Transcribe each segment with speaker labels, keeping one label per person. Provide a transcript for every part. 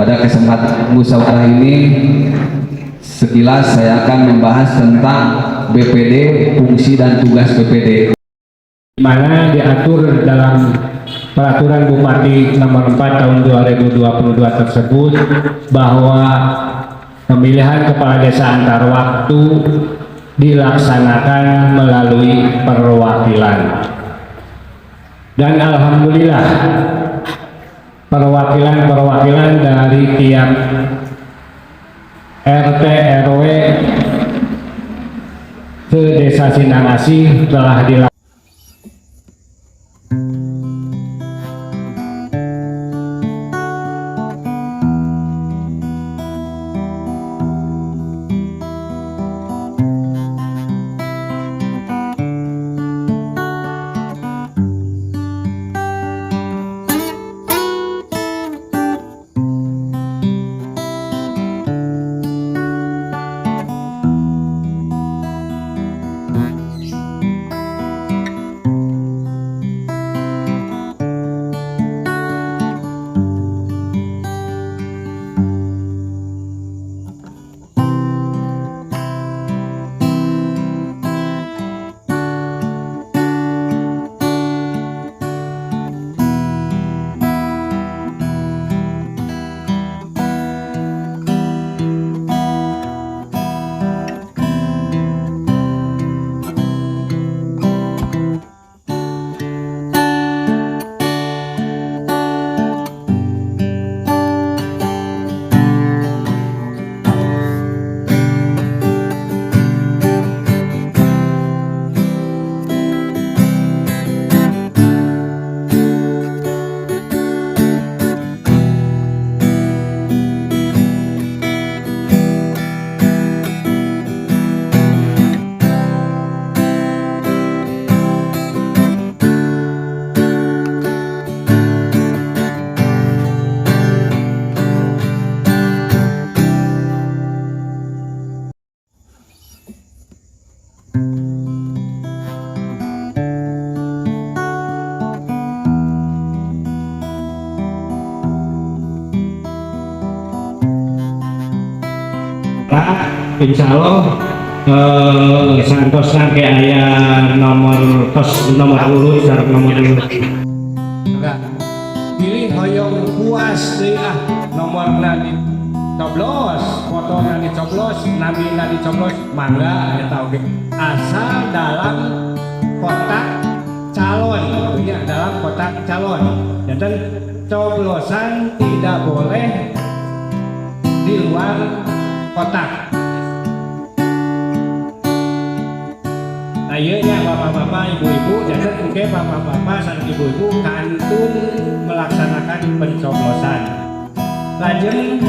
Speaker 1: Pada kesempatan musyawarah ini sekilas saya akan membahas tentang BPD, fungsi dan tugas BPD.
Speaker 2: Di mana diatur dalam Peraturan Bupati Nomor 4 Tahun 2022 tersebut bahwa pemilihan kepala desa antar waktu dilaksanakan melalui perwakilan. Dan alhamdulillah perwakilan dari tiap RT RW ke Desa Sindang Asih telah dilakukan. Insya Allah santos nangke ayah nomor urut syarat nomor urut pilih hoyong puas deh nomor nadi coblos foto nadi coblos nabi nadi coblos mangga ya tahu asal dalam kotak calon ya dalam kotak calon dan coblosan tidak boleh di luar kotak. Ayeuna bapak-bapak, ibu-ibu, jadi mungkin bapak-bapak dan ibu-ibu kantun melaksanakan pencoblosan. Lajeng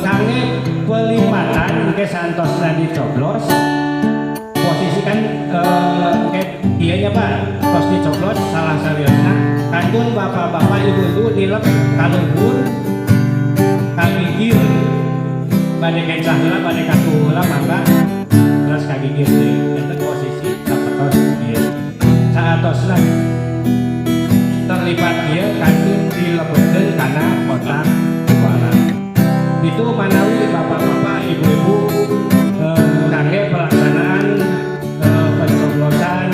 Speaker 2: kange pelipatan mungkin santos nadi coblos. Posisikan mungkin iya pak, tos dicoblos salah sawiosna. Kantun bapak-bapak, ibu-ibu dilep kaluhur, kagigir, badai kecah heula, badai kaku heula mangga. Terus kagigir deui itu posisi sapertos ieu saatosna terlibat ieu kantun dilebetkeun kana kotak suara itu manawi bapak-bapak ibu-ibu kangge pelaksanaan pencoblosan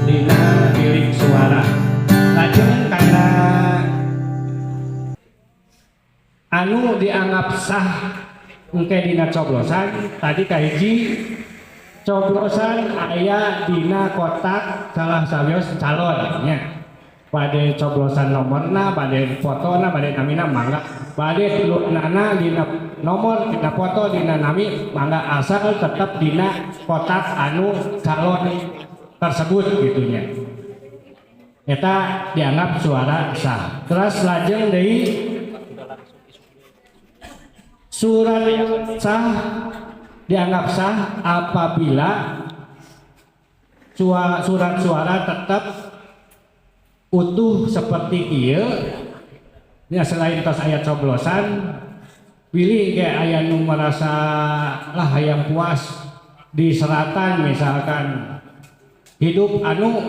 Speaker 2: dina bilik suara lajeng kana anu dianggap sah engke dina coblosan tadi kahiji coblosan aya dina kotak salah sawios calon nya pada coblosan nomorna pada fotona pada namina mangga pada tilunana dina nomor dina foto dina nami mangga asal tetap dina kotak anu calon tersebut gitunya eta dianggap suara sah. Terus lajeng deui surat sah dianggap sah apabila surat suara tetap utuh seperti ieu ya selain tos aya coblosan pilih kayak aya nu merasa lah hayang puas di seratan misalkan hidup anu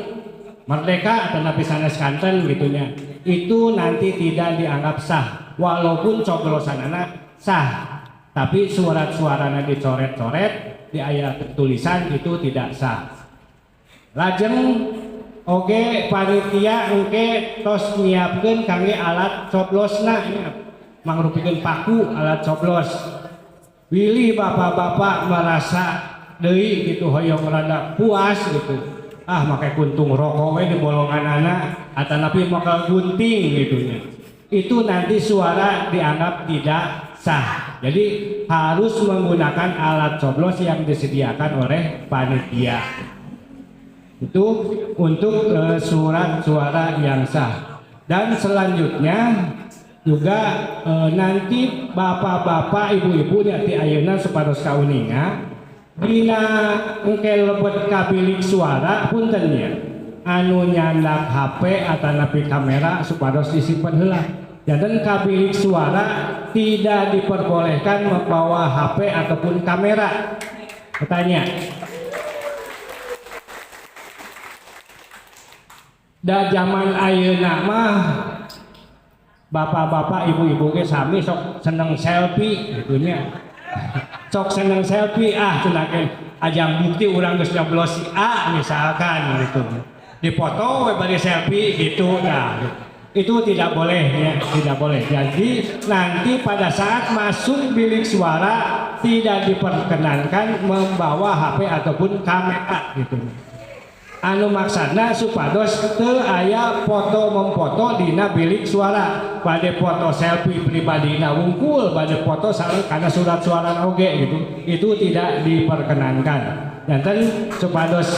Speaker 2: merdeka atau napi sanes kanten gitunya itu nanti tidak dianggap sah walaupun coblosanana sah, tapi surat-suarana dicoret-coret di ayat tulisan itu tidak sah. Lajeng oke panitia engke tos nyiapkeun kangge alat coblosna mangrupikeun paku alat coblos. Wilih bapak-bapak merasa deui gitu hoyong rada puas gitu. Make kuntung rokok we di bolongan anak atanapi bakal gunting gitunya. Itu nanti suara dianggap tidak sah. Jadi harus menggunakan alat coblos yang disediakan oleh panitia. Itu untuk surat suara yang sah. Dan selanjutnya juga nanti bapak-bapak ibu-ibu di ayeuna supados kauninga dina engke lebet kabilik suara punten nya anu nyandak HP atanapi kamera supados disimpen heula. Dan kabilik suara tidak diperbolehkan membawa HP ataupun kamera. Bertanya. Da zaman ayeuna mah bapak-bapak ibu-ibu ge sami sok seneng selfie gitunya. Sok seneng selfie cunakeun ajang bukti urang geus nyoblos si A misalkan gitu. Dipoto we bari selfie gitu itu tidak boleh ya, tidak boleh. Jadi nanti pada saat masuk bilik suara tidak diperkenankan membawa HP ataupun kamera gitu. Anu maksudna supados teu aya foto memfoto dina bilik suara, bade foto selfie pribadina wungkul, bade foto karena surat suara oge gitu, itu tidak diperkenankan. Dan supados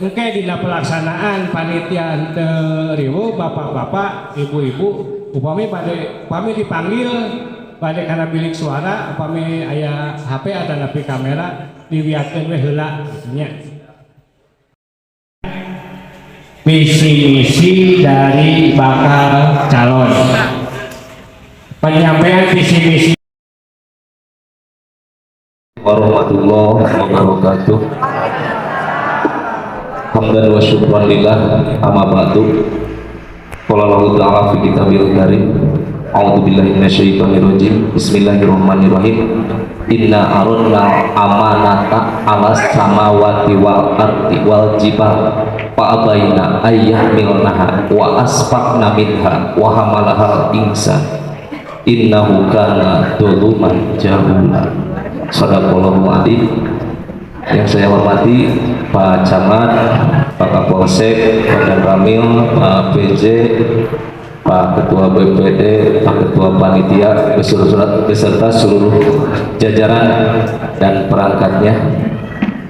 Speaker 2: engke dina pelaksanaan panitia teu riweuh bapak-bapak ibu-ibu upami dipanggil bade kana bilik suara upami aya HP atanapi kamera diwiakeun we heula nya. Visi-misi dari bakal calon, penyampaian visi-misi
Speaker 3: warahmatullahi wabarakatuh. Hamdan wa syukran lillah, amma ba'du. Qala Allahu ta'ala fi kitabil karim, a'udzu billahi minasyaitonir rajim. Bismillahirrahmanirrahim. Inna aradna amanata 'alas samawati wal ardi wal jibal fa abaina ayyahmilnaha wa asfaqna minha wa hamalaha insan innahu kana dzuluman jahula. Shadaqallahu adzim. Yang saya hormati Pak Camat, Pak Kapolsek, Pak Dan Ramil, Pak PJ, Pak Ketua BPD, Pak Ketua Panitia, beserta seluruh jajaran dan perangkatnya.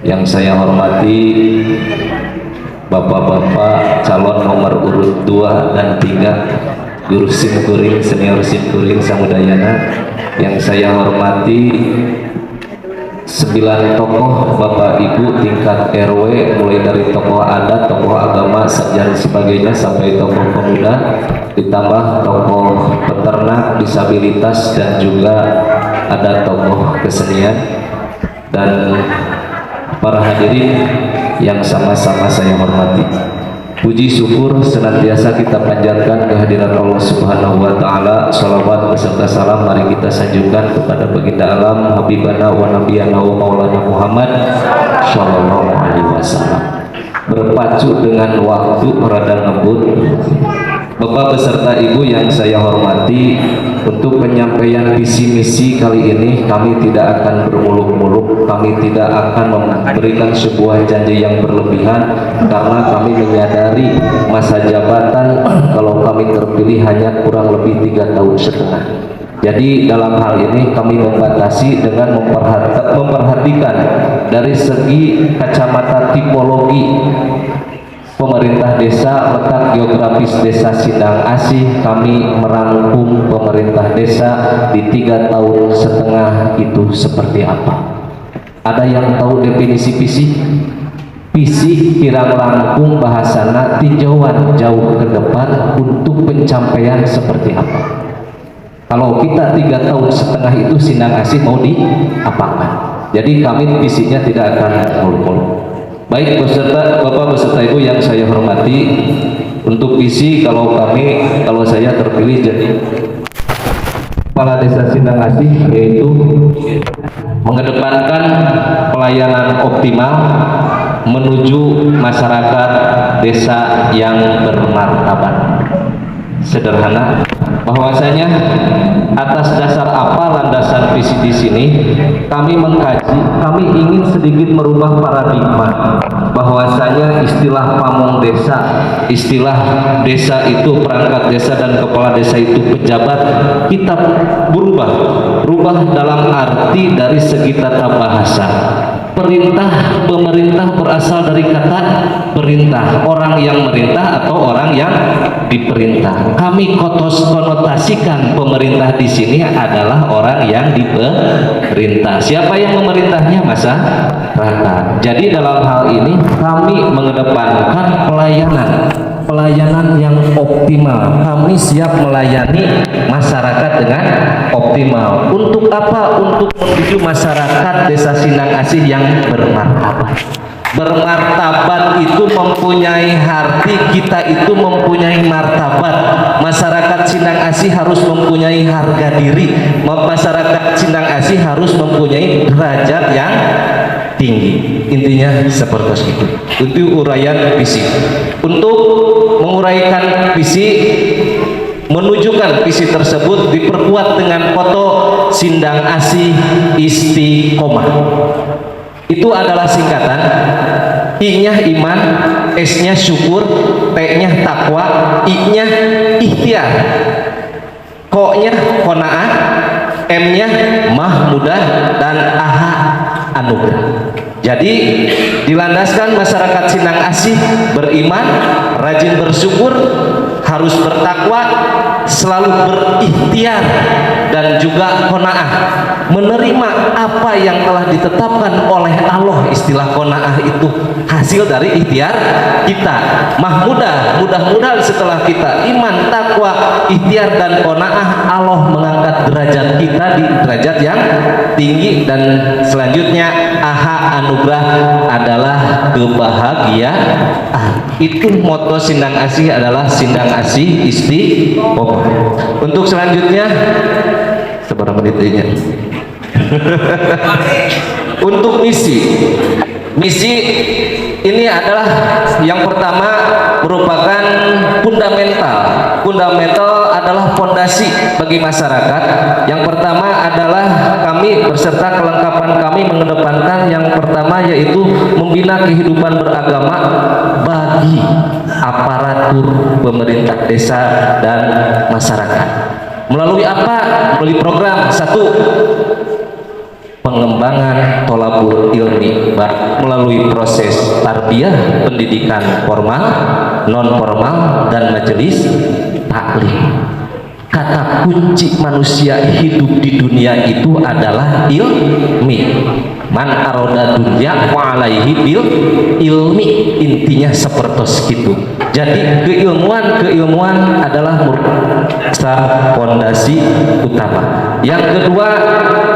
Speaker 3: Yang saya hormati Bapak-bapak calon nomor urut 2 dan 3, Guru Simkuring, Senior Simkuring Samudayana. Yang saya hormati 9 tokoh Bapak Ibu tingkat RW, mulai dari tokoh adat, tokoh agama, dan sebagainya sampai tokoh pemuda, ditambah tokoh peternak, disabilitas, dan juga ada tokoh kesenian. Dan para hadirin yang sama-sama saya hormati, puji syukur senantiasa kita panjatkan kehadiran Allah Subhanahu wa taala. Shalawat beserta salam mari kita sanjungkan kepada baginda alam habibana wa nabiyana wa maulana Muhammad sallallahu alaihi wasallam. Berpacu dengan waktu rada ngebut, Bapak beserta Ibu yang saya hormati, untuk penyampaian visi misi kali ini kami tidak akan bermuluk-muluk, kami tidak akan memberikan sebuah janji yang berlebihan, karena kami menyadari masa jabatan kalau kami terpilih hanya kurang lebih 3 tahun setengah. Jadi dalam hal ini kami membatasi dengan memperhatikan dari segi kacamata tipologi pemerintah desa, letak geografis desa Sindang Asih. Kami merangkum pemerintah desa di 3 tahun setengah itu seperti apa. Ada yang tahu definisi visi? Visi kirang langkung bahasana tinjauan jauh ke depan untuk pencapaian seperti apa. Kalau kita 3 tahun setengah itu Sindang Asih mau diapakan. Jadi kami visinya tidak akan muluk-muluk. Baik Bapak beserta Ibu yang saya hormati, untuk visi kalau saya terpilih jadi Kepala Desa Sindang Asih, yaitu mengedepankan pelayanan optimal menuju masyarakat desa yang bermartabat. Sederhana, bahwasanya atas dasar apa landasan visi di sini kami mengkaji, kami ingin sedikit merubah paradigma bahwasanya istilah pamong desa, istilah desa itu perangkat desa dan kepala desa itu pejabat, kita berubah dalam arti dari segi tata bahasa. Perintah pemerintah berasal dari kata perintah, orang yang merintah atau orang yang diperintah. Kami konotasikan pemerintah di sini adalah orang yang diperintah. Siapa yang memerintahnya? Masyarakat. Jadi dalam hal ini kami mengedepankan pelayanan yang optimal. Kami siap melayani masyarakat dengan optimal. Untuk apa? Untuk menuju masyarakat Desa Sindang Asih yang bermartabat. Bermartabat itu mempunyai arti, kita itu mempunyai martabat. Masyarakat Sindang Asih harus mempunyai harga diri. Masyarakat Sindang Asih harus mempunyai derajat yang tinggi. Intinya seperti itu. Itu uraian visi. Untuk menguraikan visi, menunjukkan visi tersebut diperkuat dengan foto Sindang Asih Istiqomah. Itu adalah singkatan. I-nya iman, S-nya syukur, T-nya takwa, I-nya ikhtiar, Ko-nya qanaah, M-nya mahmudah, dan A-nya anugerah. Jadi dilandaskan masyarakat Sindang Asih beriman, rajin bersyukur, harus bertakwa, selalu berikhtiar, dan juga qanaah, menerima apa yang telah ditetapkan oleh Allah. Istilah qanaah itu hasil dari ikhtiar kita. Mahmudah, mudah-mudahan setelah kita iman, takwa, ikhtiar, dan qanaah, Allah mengangkat derajat kita di derajat yang tinggi. Dan selanjutnya aha, anugerah adalah kebahagiaan. Itu moto Sindang Asih adalah Sindang Asih Istiqomah. Untuk selanjutnya seberapa menitnya? Untuk misi ini adalah yang pertama merupakan fundamental adalah fondasi bagi masyarakat. Yang pertama adalah kami berserta kelengkapan kami mengedepankan yang pertama yaitu membina kehidupan beragama bagi aparatur pemerintah desa dan masyarakat. Melalui apa? Melalui program satu, pengembangan tolabul ilmi, melalui proses tarbiyah, pendidikan formal, non formal, dan majelis taklim. Kata kunci manusia hidup di dunia itu adalah ilmi. Man aroda dunya wa alaihi bil ilmi. Intinya seperti itu. Jadi keilmuan adalah merupakan fondasi utama. Yang kedua,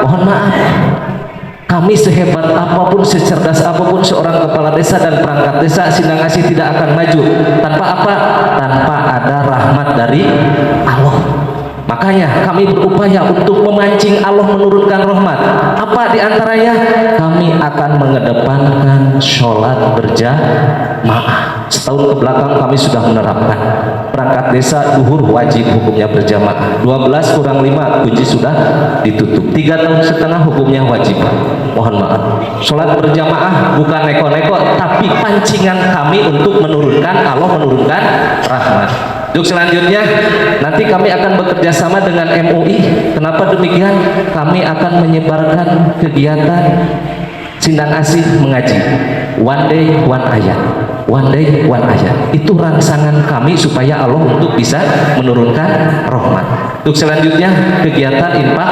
Speaker 3: mohon maaf, kami sehebat apapun, secerdas apapun seorang kepala desa dan perangkat desa Sindang Asih tidak akan maju tanpa apa? Tanpa ada rahmat dari Allah. Makanya kami berupaya untuk memancing Allah menurunkan rahmat. Apa diantaranya? Kami akan mengedepankan sholat berjamaah. Setahun ke belakang kami sudah menerapkan perangkat desa duhur wajib hukumnya berjamaah. 12 kurang 5 kunci sudah ditutup. 3 tahun setengah hukumnya wajib. Mohon maaf, sholat berjamaah bukan neko-neko, tapi pancingan kami untuk menurunkan Allah, menurunkan rahmat. Untuk selanjutnya nanti kami akan bekerja sama dengan MUI. Kenapa demikian? Kami akan menyebarkan kegiatan Sindang Asih mengaji one day one ayat, one day one ayat. Itu rangsangan kami supaya Allah untuk bisa menurunkan rahmat. Untuk selanjutnya kegiatan infak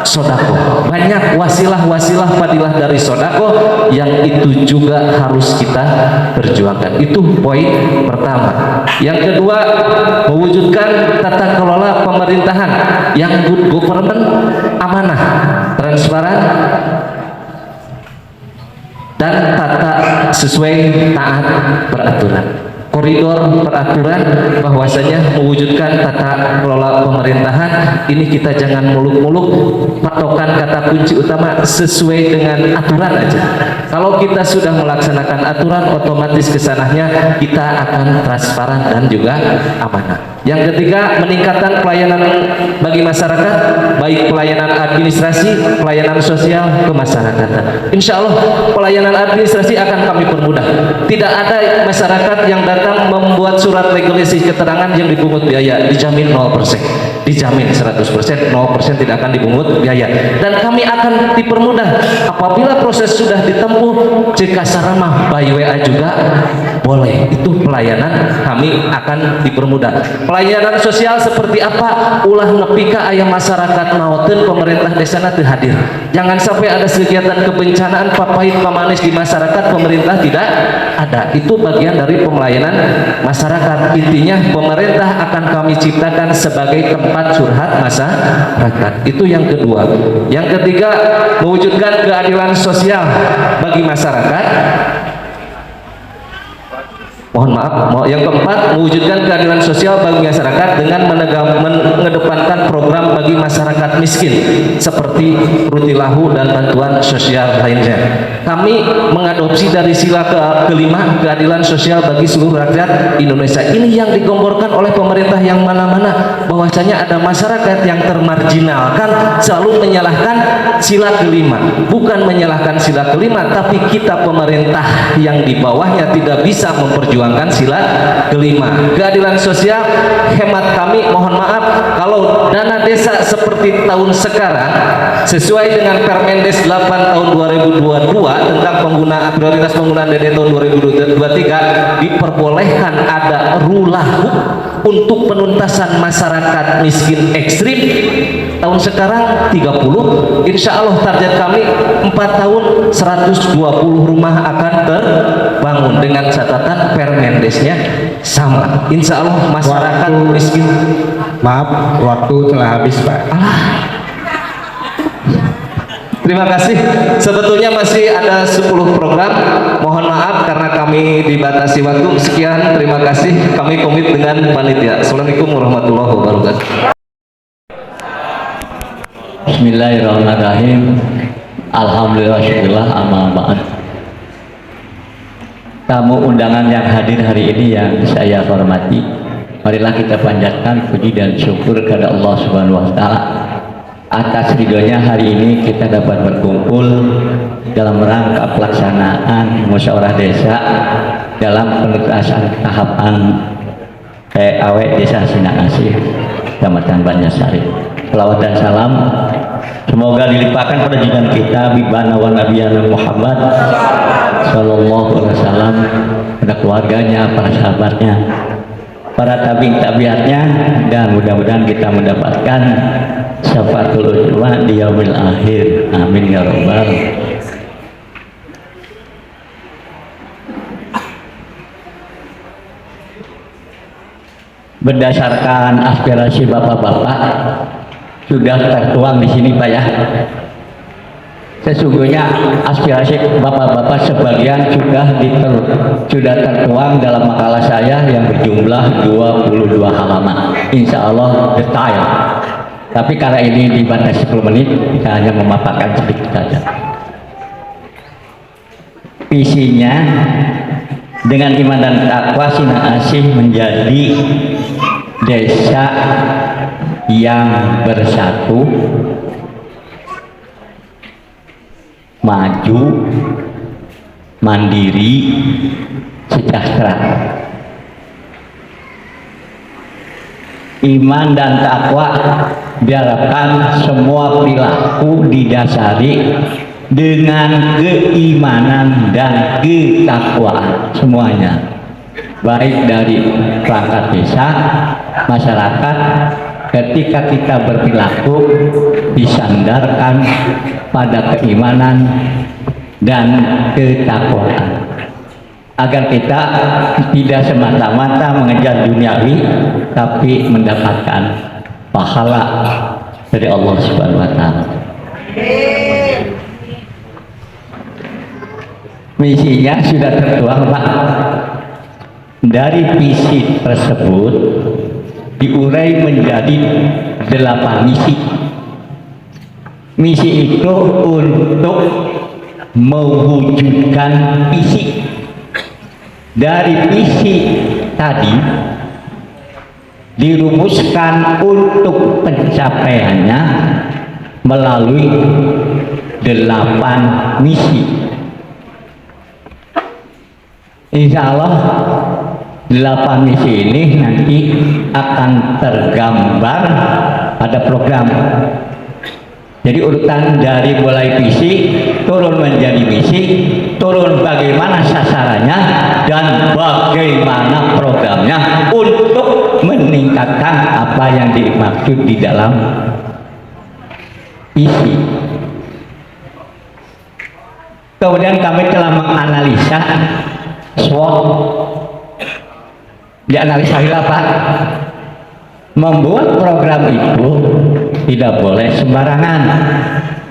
Speaker 3: sodako. Banyak wasilah-wasilah fadilah dari sodako yang itu juga harus kita perjuangkan. Itu poin pertama. Yang kedua, mewujudkan tata kelola pemerintahan yang good government, amanah, transparan, dan tata sesuai taat peraturan. koridor peraturan bahwasanya mewujudkan tata kelola pemerintahan ini kita jangan muluk-muluk patokan kata kunci utama sesuai dengan aturan aja. Kalau kita sudah melaksanakan aturan otomatis kesananya kita akan transparan dan juga amanah. Yang ketiga, meningkatkan pelayanan bagi masyarakat, baik pelayanan administrasi, pelayanan sosial kemasyarakatan. Insya Allah pelayanan administrasi akan kami permudah. Tidak ada masyarakat yang datang membuat surat legalisasi keterangan yang dipungut biaya, dijamin 0%, dijamin 100%, 0% tidak akan dipungut biaya. Dan kami akan dipermudah apabila proses sudah ditempuh, jika saramah by WA juga boleh. Itu pelayanan kami akan dipermudah. Pelayanan sosial seperti apa? Ulah nepika ayam masyarakat mauten pemerintah desa nanti hadir. Jangan sampai ada kegiatan kebencanaan papait pamanis di masyarakat pemerintah tidak ada. Itu bagian dari pelayanan masyarakat. Intinya pemerintah akan kami ciptakan sebagai tempat curhat masyarakat. Itu yang kedua. Yang ketiga, mewujudkan keadilan sosial bagi masyarakat. Mohon maaf, yang keempat, mewujudkan keadilan sosial bagi masyarakat dengan mengedepankan program bagi masyarakat miskin seperti rutilahu dan bantuan sosial lainnya. Kami mengadopsi dari sila kelima, keadilan sosial bagi seluruh rakyat Indonesia. Ini yang digemborkan oleh pemerintah yang mana-mana, bahwasanya ada masyarakat yang termarginalkan, selalu menyalahkan sila kelima. Bukan menyalahkan sila kelima, tapi kita pemerintah yang di bawahnya tidak bisa memperjuangkan sila kelima. Keadilan sosial, hemat kami, mohon maaf, kalau dana desa seperti tahun sekarang sesuai dengan Permendes 8 tahun 2022 tentang penggunaan prioritas penggunaan DD tahun 2023, diperbolehkan ada rulahu untuk penuntasan masyarakat miskin ekstrim. Tahun sekarang 30, insya Allah target kami 4 tahun 120 rumah akan terbangun dengan catatan Permendesnya sama. Insya Allah masyarakat miskin.
Speaker 2: Maaf, waktu telah habis Pak.
Speaker 3: Terima kasih. Sebetulnya masih ada 10 program. Mohon maaf karena kami dibatasi waktu. Sekian, terima kasih. Kami komit dengan panitia. Assalamualaikum warahmatullahi wabarakatuh.
Speaker 4: Bismillahirrahmanirrahim. Alhamdulillah, syukurlah, amma ba'd. Tamu undangan yang hadir hari ini yang saya hormati, marilah kita panjatkan puji dan syukur kepada Allah Subhanahu wa taala atas ridhonya hari ini kita dapat berkumpul dalam rangka pelaksanaan musyawarah desa dalam penuntasan tahapan PAW Desa Sindang Asih, Kecamatan Banjarsari. Selawat dan salam semoga dilimpahkan pada junjungan kita bibana wa nabiyana Muhammad sallallahu alaihi wasallam, pada keluarganya, para sahabatnya, para tabi'in tabi'atnya, dan mudah-mudahan kita mendapatkan syafaatul uzma di yaumil akhir. Amin ya rabbal. Berdasarkan aspirasi bapak-bapak sudah tertuang di sini Pak ya. Sesungguhnya aspirasi bapak-bapak sebagian sudah tertuang dalam makalah saya yang berjumlah 22 halaman. Insya Allah detail. Tapi karena ini dibatasi 10 menit, kita hanya memaparkan sedikit saja. Visinya dengan iman dan takwa Sindang Asih menjadi desa yang bersatu, maju, mandiri, sejahtera. Iman dan takwa diharapkan semua perilaku didasari dengan keimanan dan ketakwaan semuanya, baik dari perangkat desa, masyarakat. Ketika kita berperilaku disandarkan pada keimanan dan ketakwaan, agar kita tidak semata-mata mengejar duniawi, tapi mendapatkan pahala dari Allah Subhanahu wa taala. Misinya sudah tertuang Pak. dari visi tersebut diurai menjadi 8 misi. Misi itu untuk mewujudkan visi. Dari visi tadi dirumuskan untuk pencapaiannya melalui 8 misi. Insya Allah 8 misi ini nanti akan tergambar pada program. Jadi urutan dari mulai visi turun menjadi misi, turun bagaimana sasarannya dan bagaimana programnya untuk meningkatkan apa yang dimaksud di dalam visi. Kemudian kami telah menganalisa SWOT. Dianalisa hilafah. Membuat program itu tidak boleh sembarangan,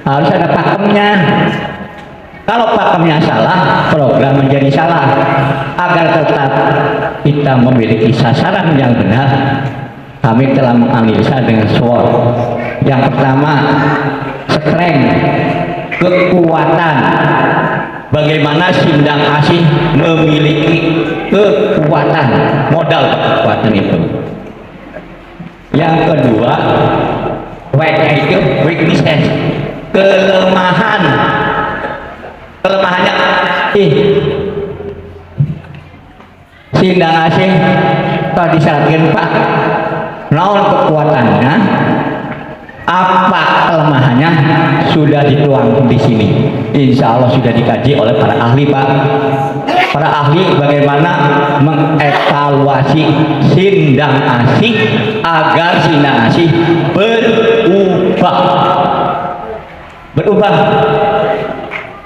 Speaker 4: harus ada pakemnya. Kalau pakemnya salah, program menjadi salah. Agar tetap kita memiliki sasaran yang benar, kami telah menganalisa dengan SWOT. Yang pertama, strength, kekuatan. Bagaimana Sindang Asih memiliki kekuatan, modal kekuatan itu. Yang kedua, weakness, kelemahan. Kelemahannya, Sindang Asih tadi disalahin Pak, naon kekuatannya, apa kelemahannya sudah dituang di sini. Insya Allah sudah dikaji oleh para ahli Pak. Para ahli bagaimana mengevaluasi Sindang Asih agar Sindang Asih berubah,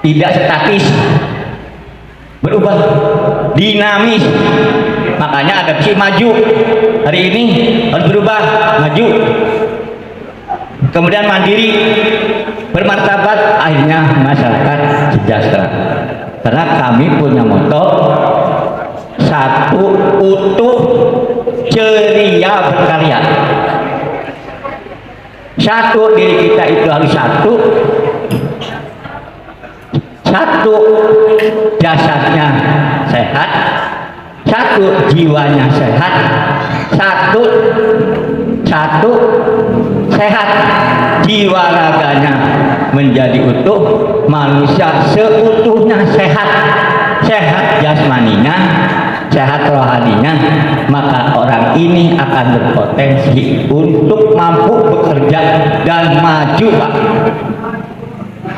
Speaker 4: tidak statis, berubah, dinamis. Makanya ada si maju, hari ini harus berubah, maju. Kemudian mandiri, bermartabat, akhirnya masyarakat sejahtera. Karena kami punya moto satu utuh ceria berkarya. Satu, diri kita itu harus satu, jasadnya sehat, satu jiwanya sehat, satu sehat, jiwa raganya menjadi utuh, manusia seutuhnya sehat, sehat jasmaninya, sehat rohaninya, maka orang ini akan berpotensi untuk mampu bekerja dan maju Pak.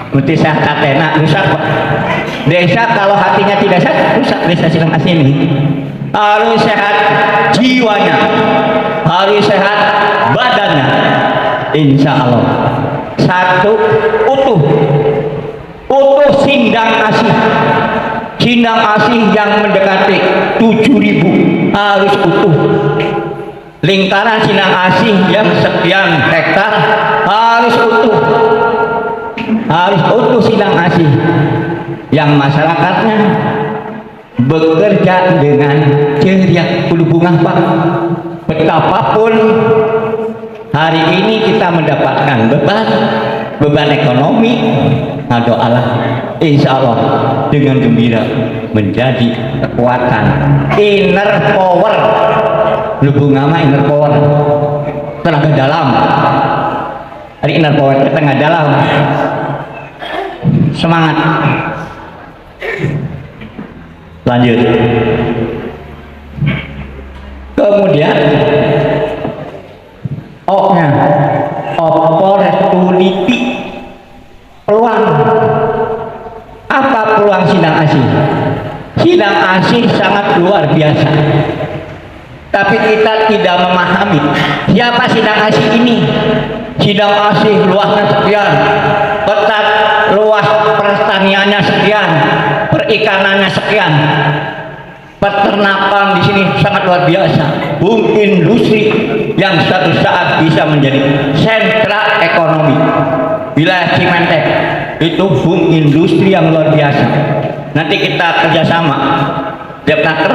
Speaker 4: Berarti sehat katena rusak Pak. Desa kalau hatinya tidak sehat rusak desa Sindang Asih ini. Harus sehat jiwanya, harus sehat badannya. Insya Allah satu utuh Sindang Asih. Sindang Asih yang mendekati 7.000 harus utuh. Lingkaran Sindang Asih yang sekian hektar harus utuh. Harus utuh Sindang Asih. Yang masyarakatnya bekerja dengan ceria kulubungan Pak. Betapapun hari ini kita mendapatkan beban ekonomi, doalah insya Allah dengan gembira menjadi kekuatan inner power. Lubungan inner power, tenaga dalam. Hari inner power tenaga dalam, semangat. Lanjut. Kemudian O-nya opportunity, peluang. Apa peluang Sindang Asih? Sindang Asih sangat luar biasa, tapi kita tidak memahami siapa Sindang Asih ini. Sindang Asih luasnya sekian, ketat, luas pertaniannya sekian, perikanannya sekian, peternakan di sini sangat luar biasa. Industri yang suatu saat bisa menjadi sentra ekonomi. Wilayah Cimentek itu industri yang luar biasa. Nanti kita kerjasama Depnaker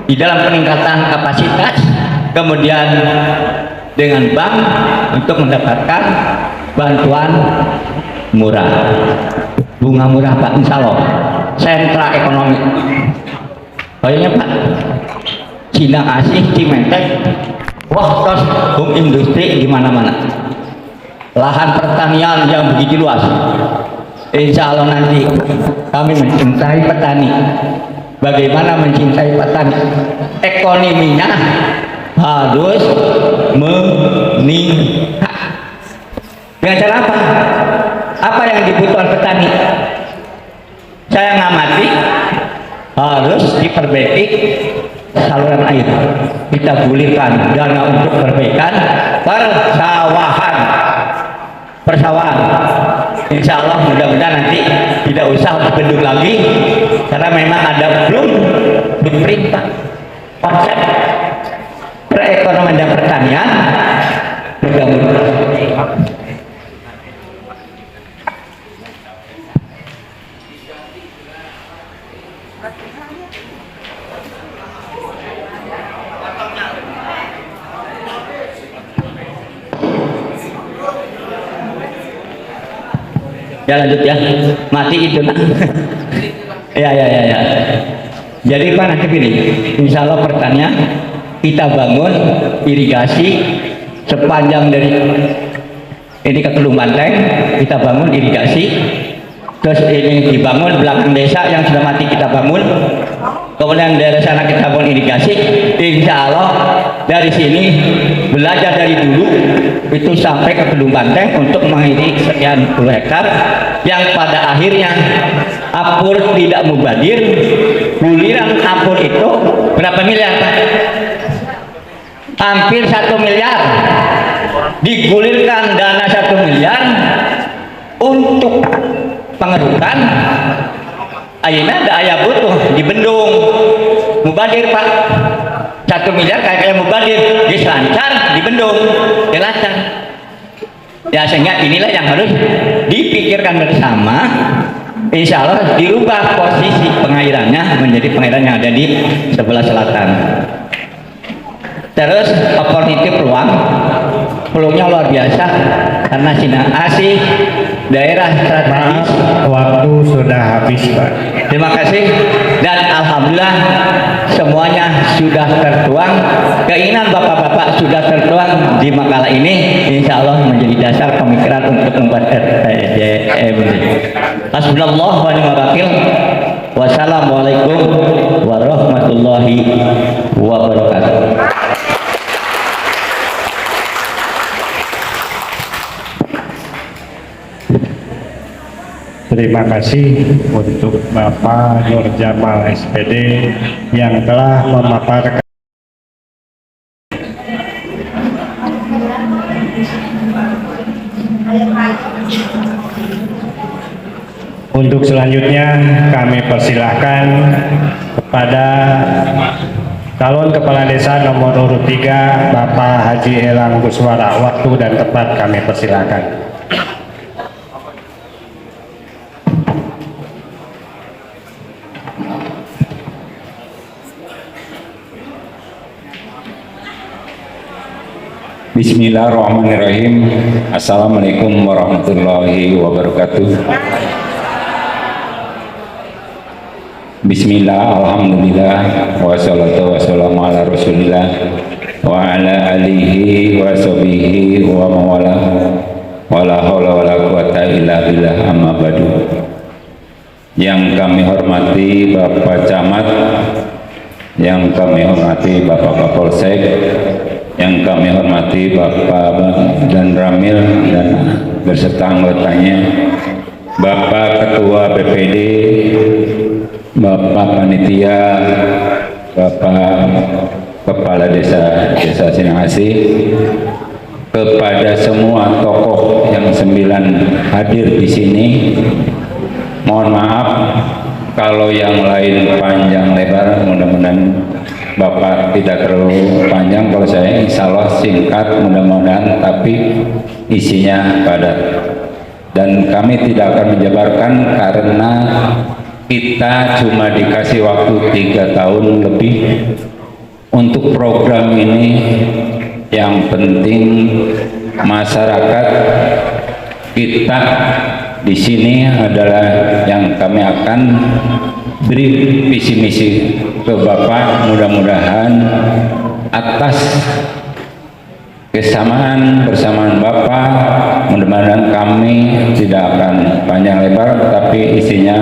Speaker 4: di dalam peningkatan kapasitas, kemudian dengan bank untuk mendapatkan bantuan murah, bunga murah Pak, insya Allah sentra ekonomi kayaknya Pak, Cina Asih, Cimentek, wah terus home industri di mana-mana, lahan pertanian yang begitu luas. Insya Allah nanti kami mencintai petani. Bagaimana mencintai petani? Ekonominya harus meningkat. Dengan cara apa? Apa yang dibutuhkan petani? Saya ngamati harus diperbaiki saluran air. Kita gulirkan dana untuk perbaikan persawahan. Insya Allah mudah-mudahan nanti tidak usah gedung lagi, karena memang ada blueprint Pak, konsep perekonomian dan pertanian bergabung. Ya lanjut ya, mati itu nak. Ya. Jadi Pak nanti gini, insya Allah pertanian kita bangun irigasi sepanjang dari ini ke Telung Banteng, kita bangun irigasi. Terus ini dibangun belakang desa yang sudah mati kita bangun. Kemudian dari sana kita bangun irigasi. Insya Allah dari sini belajar dari dulu itu sampai ke Telung Banteng untuk mengirik sekian puluh hektar, yang pada akhirnya apur tidak mubadir. Guliran apur itu berapa miliar Pak? Hampir 1 miliar. Digulirkan dana 1 miliar untuk pengerukan. Ayeuna ada aya butuh di bendung mubadir Pak, 1 miliar kayak mubadir diselancar di bendung dilancar ya, sehingga inilah yang harus dipikirkan bersama. Insya Allah dirubah posisi pengairannya menjadi pengairan yang ada di sebelah selatan. Terus opportunity peluangnya luar biasa, karena Cina Asih daerah strategis.
Speaker 2: Waktu sudah habis Pak.
Speaker 4: Terima kasih, dan alhamdulillah semuanya sudah tertuang, keinginan bapak-bapak sudah tertuang di makalah ini. Insya Allah menjadi dasar pemikiran untuk membuat RPJM. Hasbunallah wa ni'mal wakil. Wassalamualaikum warahmatullahi wabarakatuh.
Speaker 2: Terima kasih untuk Bapak Nur Jamal SPD yang telah memaparkan. Untuk selanjutnya kami persilahkan kepada calon kepala desa nomor urut 3 Bapak Haji Elang Guswara. Waktu dan tempat kami persilahkan.
Speaker 5: Bismillahirrahmanirrahim. Assalamualaikum warahmatullahi wabarakatuh. Bismillah, alhamdulillah, wassalatu wassalamu ala rasulillah wa ala alihi wa sahbihi wa mawala wa la hawla wa la quwata illa billah, amma ba'du. Yang kami hormati Bapak Camat, yang kami hormati Bapak Kapolsek, yang kami hormati Bapak dan Ramil dan beserta anggotanya, Bapak Ketua BPD, Bapak Panitia, Bapak Kepala Desa Cina Asih, kepada semua tokoh yang 9 hadir di sini. Mohon maaf kalau yang lain panjang lebar, mudah-mudahan Bapak tidak terlalu panjang. Kalau saya insya Allah singkat mudah-mudahan, tapi isinya padat. Dan kami tidak akan menjabarkan karena kita cuma dikasih waktu 3 tahun lebih untuk program ini. Yang penting masyarakat kita di sini adalah yang kami akan beri visi misi ke Bapak, mudah-mudahan atas kesamaan bersamaan Bapak, mudah-mudahan kami tidak akan panjang lebar, tapi isinya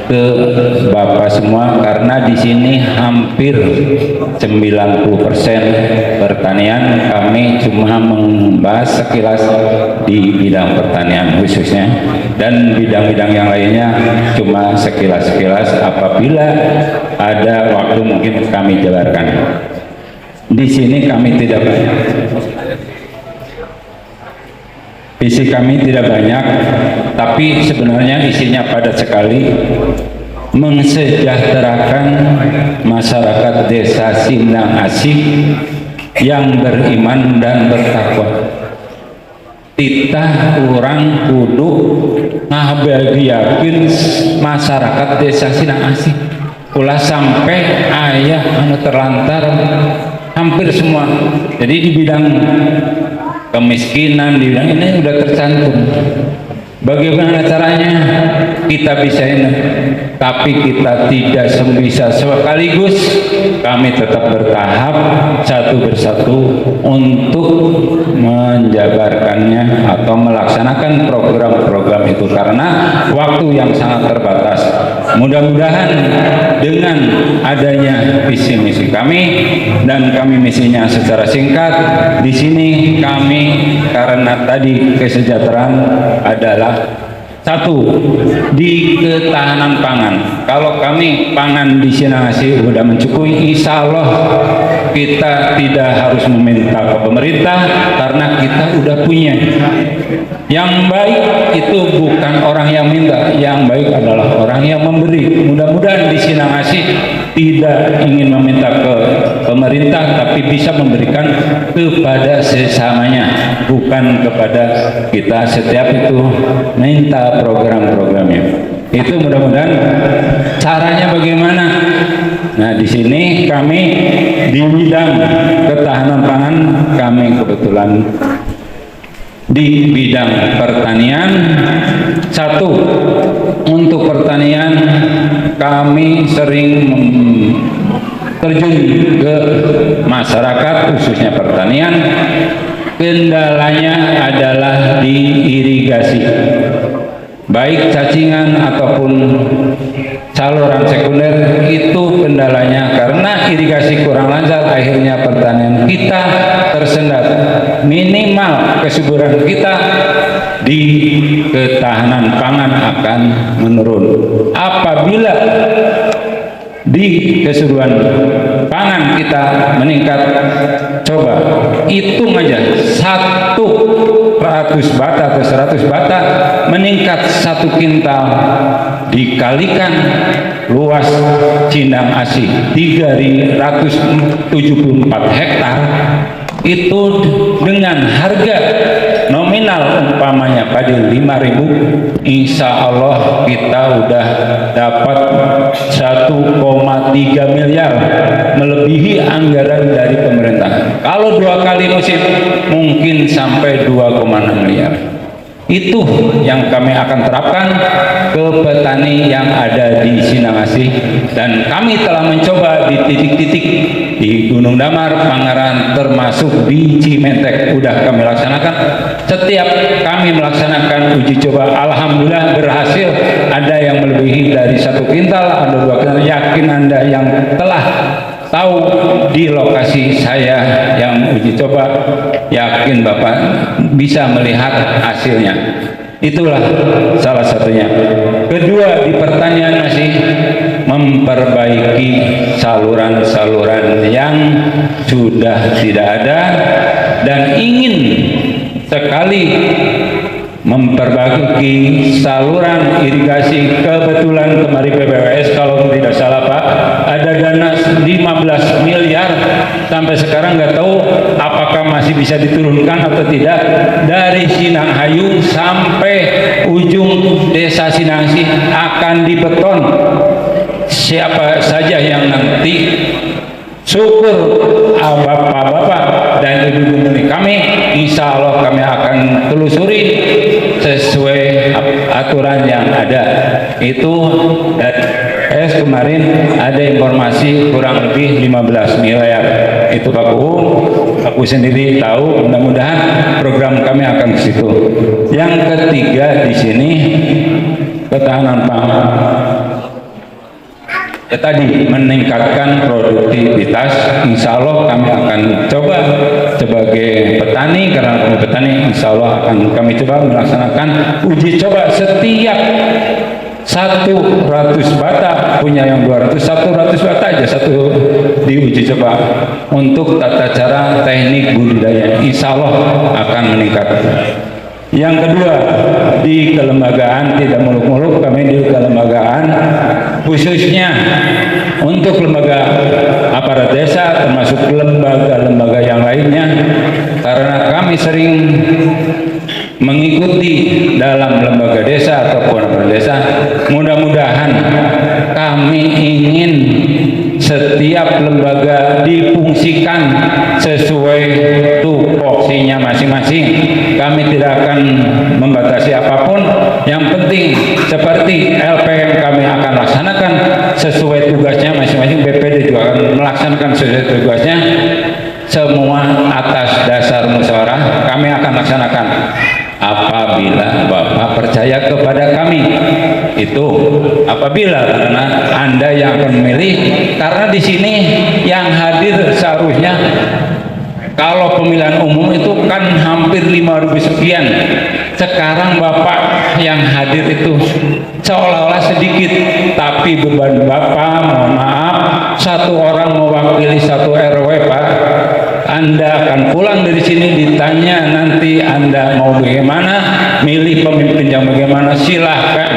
Speaker 5: ke Bapak semua, karena di sini hampir 90% pertanian. Kami cuma membahas sekilas di bidang pertanian khususnya, dan bidang-bidang yang lainnya cuma sekilas-sekilas. Apabila ada waktu mungkin kami jabarkan. Di sini kami tidak banyak, visi kami tidak banyak, tapi sebenarnya isinya padat sekali. Mensejahterakan masyarakat desa Sindang Asih yang beriman dan bertakwa. Titah orang kudu ngabagiakeun masyarakat desa Sindang Asih. Ulah sampai ayah anu terlantar hampir semua. Jadi di bidang kemiskinan, di bidang ini sudah tercantum. Bagaimana caranya kita bisa ini? Tapi kita tidak bisa sekaligus. Kami tetap bertahap satu persatu untuk menjabarkannya atau melaksanakan program-program itu, karena waktu yang sangat terbatas. Mudah-mudahan dengan adanya visi misi kami, dan kami misinya secara singkat di sini kami, karena tadi kesejahteraan adalah satu di ketahanan pangan. Kalau kami pangan di Sindang Asih sudah mencukupi, insya Allah kita tidak harus meminta ke pemerintah karena kita udah punya. Yang baik itu bukan orang yang minta, yang baik adalah orang yang memberi. Mudah-mudahan di Sindang Asih tidak ingin meminta ke pemerintah, tapi bisa memberikan kepada sesamanya, bukan kepada kita. Setiap itu minta program-programnya. Itu mudah-mudahan caranya bagaimana. Nah, di sini kami di bidang ketahanan pangan, kami kebetulan di bidang pertanian. Satu, untuk pertanian kami sering terjun ke masyarakat khususnya pertanian. Kendalanya adalah di irigasi, baik cacingan ataupun saluran sekunder. Itu kendalanya, karena irigasi kurang lancar, akhirnya pertanian kita tersendat. Minimal kesuburan kita di ketahanan pangan akan menurun. Apabila di keseluruhan pangan kita meningkat, coba hitung aja 100 bata atau 100 bata meningkat 1 kintal, dikalikan luas Sindang Asih 374 hektar, itu dengan harga nominal umpamanya padi 5.000, insya Allah kita udah dapat 1,3 miliar, melebihi anggaran dari pemerintah. Kalau 2 kali musim mungkin sampai 2,6 miliar. Itu yang kami akan terapkan ke petani yang ada di Sindang Asih, dan kami telah mencoba di titik-titik di Gunung Damar, Pangaran, termasuk di Cimentek sudah kami laksanakan. Setiap kami melaksanakan uji coba, alhamdulillah berhasil. Ada yang melebihi dari 1 kintal, ada 2 kintal. Yakin Anda yang telah tahu di lokasi saya yang uji coba, yakin Bapak bisa melihat hasilnya. Itulah salah satunya. Kedua, di pertanian masih memperbaiki saluran-saluran yang sudah tidak ada, dan ingin sekali memperbaiki saluran irigasi. Kebetulan kemarin PPWS kalau tidak salah Pak, ada dana 15 miliar, sampai sekarang nggak tahu apakah masih bisa diturunkan atau tidak, dari Sinang Hayu sampai ujung desa Desa Sinangsi akan dibeton. Siapa saja yang nanti syukur bapak-bapak dan ibu-ibu kami, insya Allah kami akan telusuri sesuai aturan yang ada. Itu dari kemarin ada informasi kurang lebih 15 miliar. Itu Pak aku sendiri tahu. Mudah-mudahan program kami akan ke situ. Yang ketiga di sini ketahanan pangan. Tadi meningkatkan produktivitas, insya Allah kami akan coba sebagai petani, karena kami petani, insya Allah akan kami coba melaksanakan uji coba setiap 100 bata, punya yang 200, 100 bata aja satu diuji coba untuk tata cara teknik budidaya, insya Allah akan meningkat. Yang kedua, di kelembagaan tidak muluk-muluk, kami di kelembagaan khususnya untuk lembaga aparat desa termasuk lembaga-lembaga yang lainnya, karena kami sering mengikuti dalam lembaga desa ataupun aparat desa. Mudah-mudahan kami ingin setiap lembaga difungsikan sesuai tupoksinya masing-masing. Kami tidak akan membatasi apapun, yang penting seperti LPM kami akan laksanakan sesuai tugasnya masing-masing, BPD juga akan melaksanakan sesuai tugasnya, semua atas dasar musyawarah kami akan laksanakan. Apabila Bapak percaya kepada kami, itu apabila karena Anda yang akan memilih, karena di sini yang hadir seharusnya kalau pemilihan umum itu kan hampir 5.000 sekian. Sekarang Bapak yang hadir itu seolah-olah sedikit, tapi beban Bapak, mohon maaf, satu orang mewakili satu RW, Pak. Anda akan pulang dari sini ditanya nanti Anda mau bagaimana, milih pemimpin yang bagaimana, silahkan.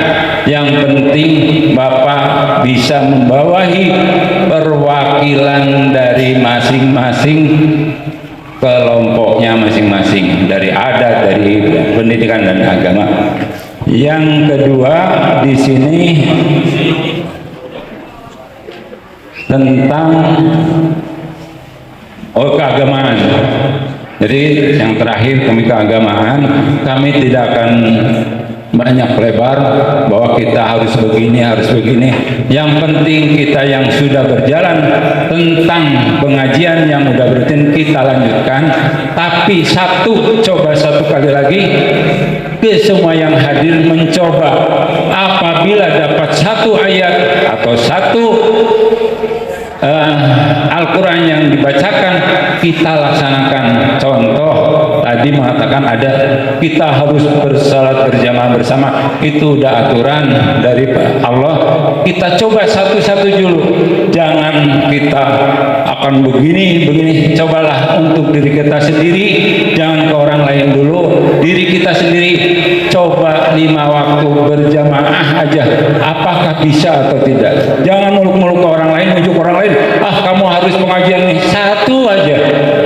Speaker 5: Yang penting Bapak bisa membawahi perwakilan dari masing-masing kelompoknya masing-masing, dari adat, dari pendidikan dan agama. Yang kedua di sini tentang keagamaan. Jadi yang terakhir kami keagamaan, kami tidak akan banyak lebar bahwa kita harus begini, harus begini. Yang penting kita yang sudah berjalan tentang pengajian yang sudah rutin kita lanjutkan. Tapi coba satu kali lagi ke semua yang hadir mencoba, apabila dapat satu ayat atau satu Al-Quran yang dibacakan, kita laksanakan. Contoh tadi mengatakan ada kita harus bersalat berjamaah bersama, itu udah aturan dari Allah. Kita coba satu-satu dulu, jangan kita akan begini, cobalah untuk diri kita sendiri, jangan ke orang lain dulu, diri kita sendiri. Coba 5 waktu berjamaah aja, apakah bisa atau tidak. Jangan muluk-muluk ke orang lain, ujuk orang lain, kamu harus pengajian nih, satu aja,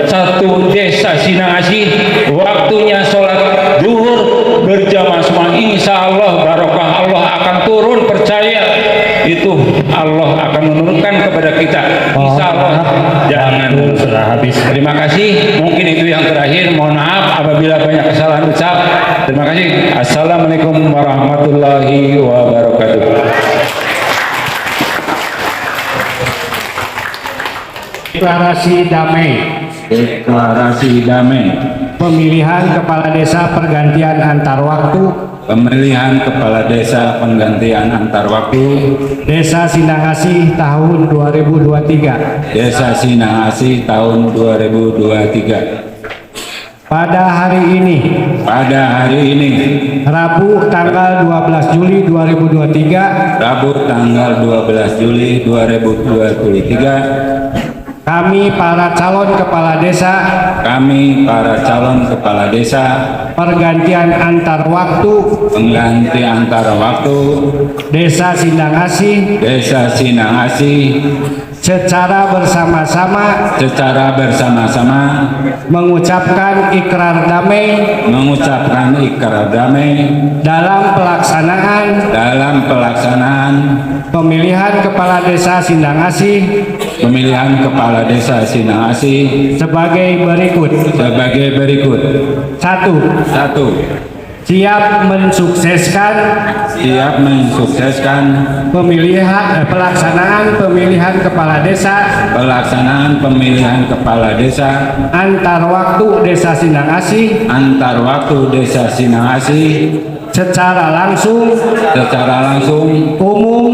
Speaker 5: satu desa Sinangasi, waktunya sholat zuhur berjamaah semua, insya Allah barokah, Allah akan turun, percaya itu Allah akan menurunkan kepada kita, insya Allah. Jangan
Speaker 2: sudah habis.
Speaker 5: Terima kasih, mungkin itu yang terakhir. Mohon maaf apabila banyak kesalahan ucap. Terima kasih. Assalamualaikum warahmatullahi wabarakatuh.
Speaker 2: Deklarasi damai.
Speaker 5: Deklarasi damai.
Speaker 2: Pemilihan kepala desa pergantian antar waktu.
Speaker 5: Pemilihan kepala desa penggantian antar waktu.
Speaker 2: Desa Sinangasi tahun 2023.
Speaker 5: Desa Sinangasi tahun 2023.
Speaker 2: Pada hari ini, Rabu tanggal 12 Juli 2023, kami para calon kepala desa, pergantian antar waktu, Desa Sinangasi, secara bersama-sama mengucapkan ikrar damai dalam pelaksanaan pemilihan kepala desa Sindang Asih sebagai berikut. Satu, siap mensukseskan pelaksanaan pemilihan kepala desa antar waktu desa Sindang Asih secara langsung umum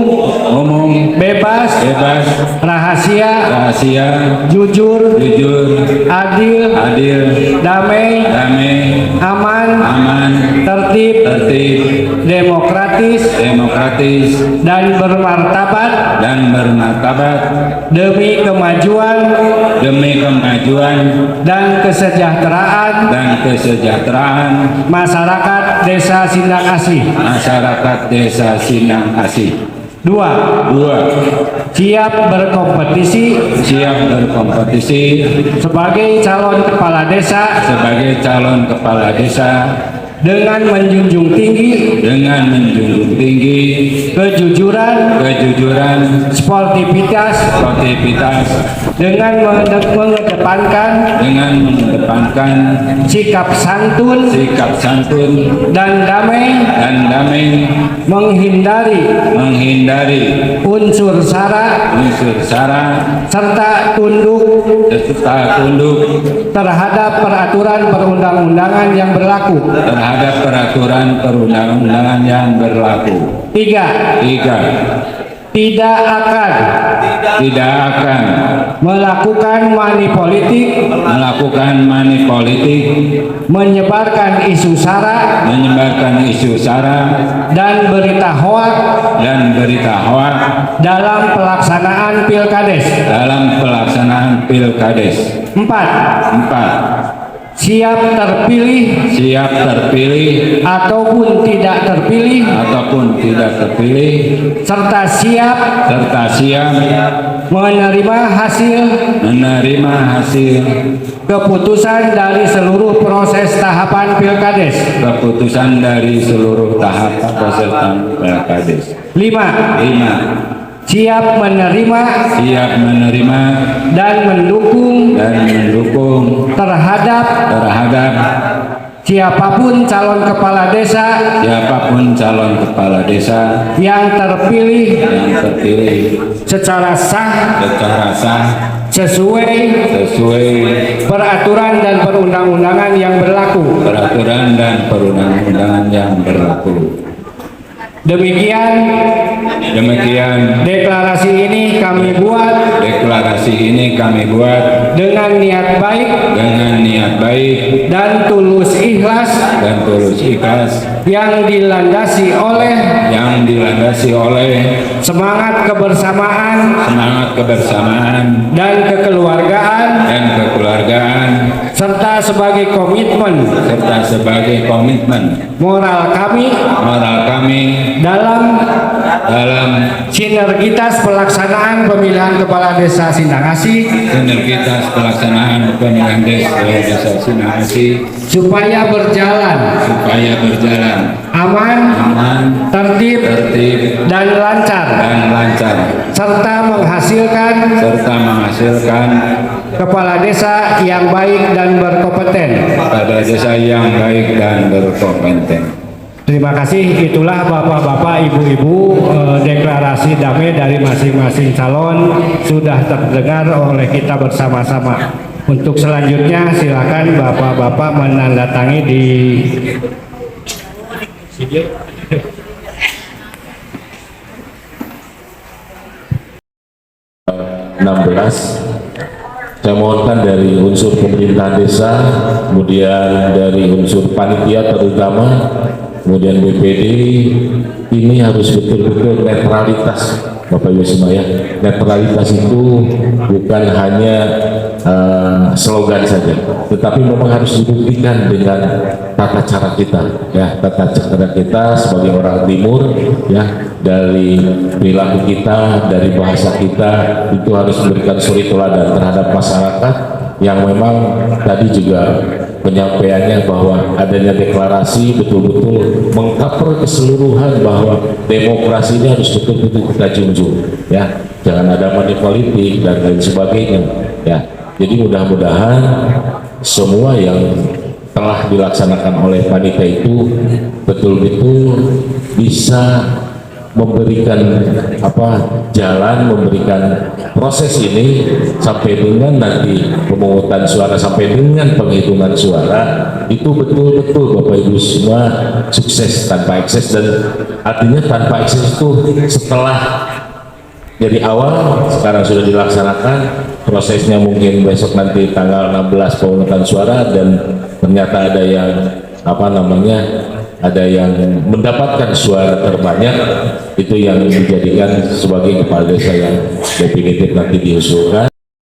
Speaker 2: bebas rahasia jujur adil damai aman tertib demokratis dan bermartabat demi kemajuan dan kesejahteraan masyarakat desa Sindang Asih. Dua, siap berkompetisi sebagai calon kepala desa dengan menjunjung tinggi kejujuran sportivitas dengan mengedepankan sikap santun dan damai menghindari unsur sara serta tunduk terhadap peraturan perundang-undangan yang berlaku. Tiga, tidak akan melakukan money politik, menyebarkan isu sara dan berita hoak dalam pelaksanaan pilkades. Empat, siap terpilih ataupun tidak terpilih serta siap menerima hasil keputusan dari seluruh proses tahapan pilkades. Lima, siap menerima dan mendukung terhadap siapapun calon kepala desa yang terpilih secara sah sesuai peraturan dan perundang-undangan yang berlaku. Demikian deklarasi ini kami buat dengan niat baik dan tulus ikhlas yang dilandasi oleh semangat kebersamaan dan kekeluargaan serta sebagai komitmen moral kami dalam sinergitas pelaksanaan pemilihan kepala desa Sindang Asih supaya berjalan aman, tertib dan lancar serta menghasilkan kepala desa yang baik dan berkompeten. Terima kasih. Itulah bapak-bapak, ibu-ibu, deklarasi damai dari masing-masing calon sudah terdengar oleh kita bersama-sama. Untuk selanjutnya silakan bapak-bapak menandatangani di video.
Speaker 6: Saya mohonkan dari unsur pemerintahan desa, kemudian dari unsur panitia terutama kemudian BPD ini harus betul-betul netralitas Bapak Ibu semua ya. Netralitas itu bukan hanya slogan saja, tetapi memang harus dibuktikan dengan tata cara kita ya, tata cara kita sebagai orang timur ya, dari perilaku kita, dari bahasa kita, itu harus memberikan suri teladan terhadap masyarakat yang memang tadi juga penyampaiannya bahwa adanya deklarasi betul-betul mengcover keseluruhan bahwa demokrasi ini harus betul-betul kita junjung ya, jangan ada money politik dan lain sebagainya ya. Jadi mudah-mudahan semua yang telah dilaksanakan oleh panitia itu betul-betul bisa memberikan jalan, memberikan proses ini sampai dengan nanti pemungutan suara, sampai dengan penghitungan suara itu betul-betul Bapak Ibu semua sukses tanpa ekses. Dan artinya tanpa ekses itu setelah dari awal sekarang sudah dilaksanakan prosesnya, mungkin besok nanti tanggal 16 pemungutan suara dan ternyata ada yang ada yang mendapatkan suara terbanyak, itu yang dijadikan sebagai kepala desa yang definitif nanti diusulkan.